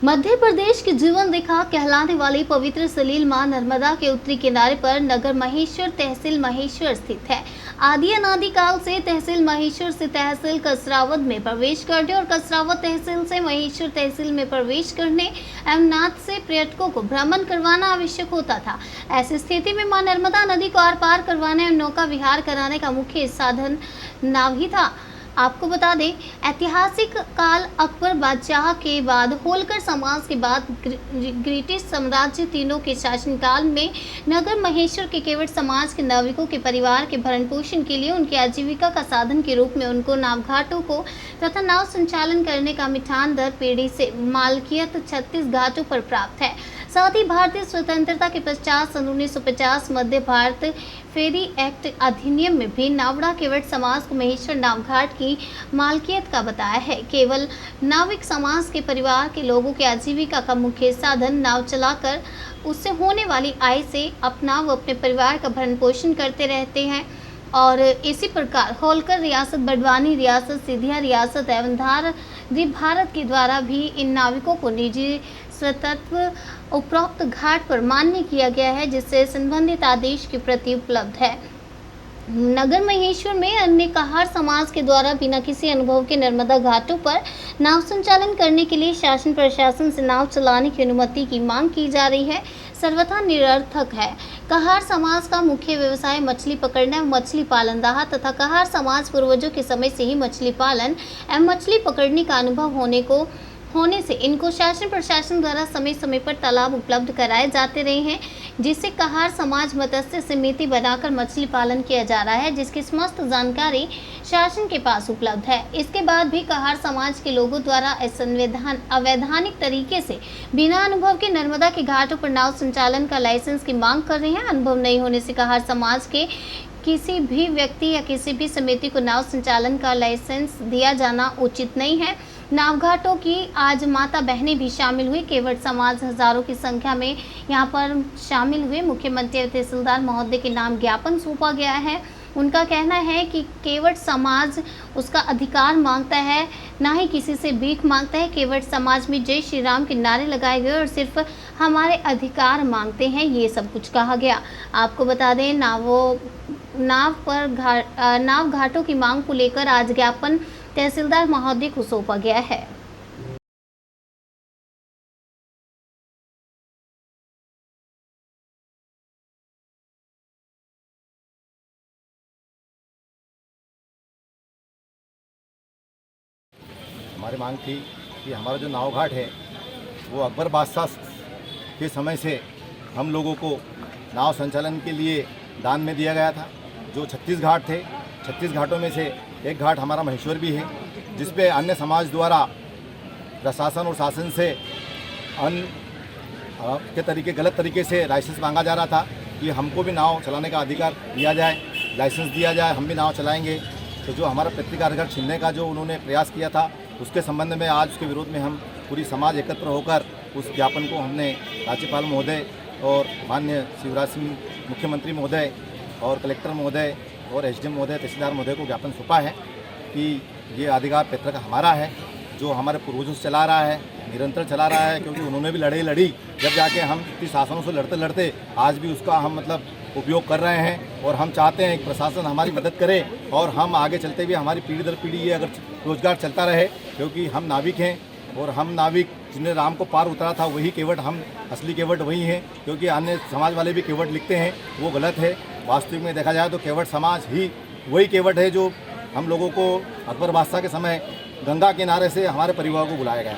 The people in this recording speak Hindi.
मध्य प्रदेश की जीवन रेखा कहलाने वाली पवित्र सलील मां नर्मदा के उत्तरी किनारे पर नगर महेश्वर तहसील महेश्वर स्थित है। आदि अनादि काल से तहसील महेश्वर से तहसील कसरावद में प्रवेश करने और कसरावद तहसील से महेश्वर तहसील में प्रवेश करने एवं नाथ से पर्यटकों को भ्रमण करवाना आवश्यक होता था। ऐसी स्थिति में मां नर्मदा नदी को आर पार करवाने एवं नौका विहार कराने का मुख्य साधन नाव ही था। आपको बता दें, ऐतिहासिक काल अकबर बादशाह के बाद होलकर समाज के बाद ब्रिटिश साम्राज्य तीनों के शासनकाल में नगर महेश्वर के केवट समाज के नाविकों के परिवार के भरण पोषण के लिए उनकी आजीविका का साधन के रूप में उनको नावघाटों को तथा नाव संचालन करने का मिठान दर पीढ़ी से मालकियत 36 घाटों पर प्राप्त है। साथ ही भारतीय स्वतंत्रता के पश्चात सन 1950 मध्य भारत फेरी एक्ट अधिनियम में भी नावड़ा केवट समाज को महेश्वर नावघाट की मालकियत का बताया है। केवल नाविक समाज के परिवार के लोगों की आजीविका का मुख्य साधन नाव चलाकर उससे होने वाली आय से अपना व अपने परिवार का भरण पोषण करते रहते हैं। और इसी प्रकार होलकर रियासत, बड़वानी रियासत, सिंधिया रियासत एवं धार भारत के द्वारा भी इन नाविकों को निजी स्वत्व उपरोक्त घाट पर मान्य किया गया है, जिससे संबंधित आदेश की प्रति उपलब्ध है। नगर महेश्वर में अन्य कहार समाज के द्वारा बिना किसी अनुभव के नर्मदा घाटों पर नाव संचालन करने के लिए शासन प्रशासन से नाव चलाने की अनुमति की मांग की जा रही है, सर्वथा निरर्थक है। कहार समाज का मुख्य व्यवसाय मछली पकड़ना एवं मछली पालन रहा तथा कहार समाज पूर्वजों के समय से ही मछली पालन एवं मछली पकड़ने का अनुभव होने से इनको शासन प्रशासन द्वारा समय समय पर तालाब उपलब्ध कराए जाते रहे हैं, जिससे कहार समाज मत्स्य समिति बनाकर मछली पालन किया जा रहा है, जिसकी समस्त जानकारी शासन के पास उपलब्ध है। इसके बाद भी कहार समाज के लोगों द्वारा अवैधानिक तरीके से बिना अनुभव के नर्मदा के घाटों पर नाव संचालन का लाइसेंस की मांग कर रहे हैं। अनुभव नहीं होने से कहार समाज के किसी भी व्यक्ति या किसी भी समिति को नाव संचालन का लाइसेंस दिया जाना उचित नहीं है। नावघाटों की आज माता बहनें भी शामिल हुई। केवट समाज हजारों की संख्या में यहां पर शामिल हुए। मुख्यमंत्री और तहसीलदार महोदय के नाम ज्ञापन सौंपा गया है। उनका कहना है कि केवट समाज उसका अधिकार मांगता है, ना ही किसी से भीख मांगता है। केवट समाज में जय श्री राम के नारे लगाए गए और सिर्फ हमारे अधिकार मांगते हैं, ये सब कुछ कहा गया। आपको बता दें, नाव घाटों की मांग को लेकर आज ज्ञापन तहसीलदार महोदय को सौंपा गया है। हमारी मांग थी कि हमारा जो नाव घाट है वो अकबर बादशाह के समय से हम लोगों को नाव संचालन के लिए दान में दिया गया था। जो 36 घाट थे, 36 घाटों में से एक घाट हमारा महेश्वर भी है, जिस पे अन्य समाज द्वारा प्रशासन और शासन से गलत तरीके से लाइसेंस मांगा जा रहा था कि हमको भी नाव चलाने का अधिकार दिया जाए, लाइसेंस दिया जाए, हम भी नाव चलाएंगे। तो जो हमारा पैतृक घर छीनने का जो उन्होंने प्रयास किया था, उसके संबंध में आज उसके विरोध में हम पूरी समाज एकत्र होकर उस ज्ञापन को हमने राज्यपाल महोदय और माननीय शिवराज सिंह मुख्यमंत्री महोदय और कलेक्टर महोदय और एसडीएम महोदय, तहसीलदार महोदय को ज्ञापन सौंपा है कि ये अधिकार पैतृक हमारा है, जो हमारे पूर्वजों से चला रहा है, निरंतर चला रहा है, क्योंकि उन्होंने भी लड़ाई लड़ी। जब जाके हम इतनी शासनों से लड़ते लड़ते आज भी उसका हम उपयोग कर रहे हैं। और हम चाहते हैं कि प्रशासन हमारी मदद करे और हम आगे चलते भी हमारी पीढ़ी दर पीढ़ी ये अगर रोजगार चलता रहे, क्योंकि हम नाविक हैं और हम नाविक जिन्हें राम को पार उतरा था वही केवट, हम असली केवट वही हैं। क्योंकि अन्य समाज वाले भी केवट लिखते हैं, वो गलत है। वास्तविक में देखा जाए तो केवट समाज ही वही केवट है जो हम लोगों को अकबर बादशाह के समय गंगा किनारे से हमारे परिवार को बुलाया गया।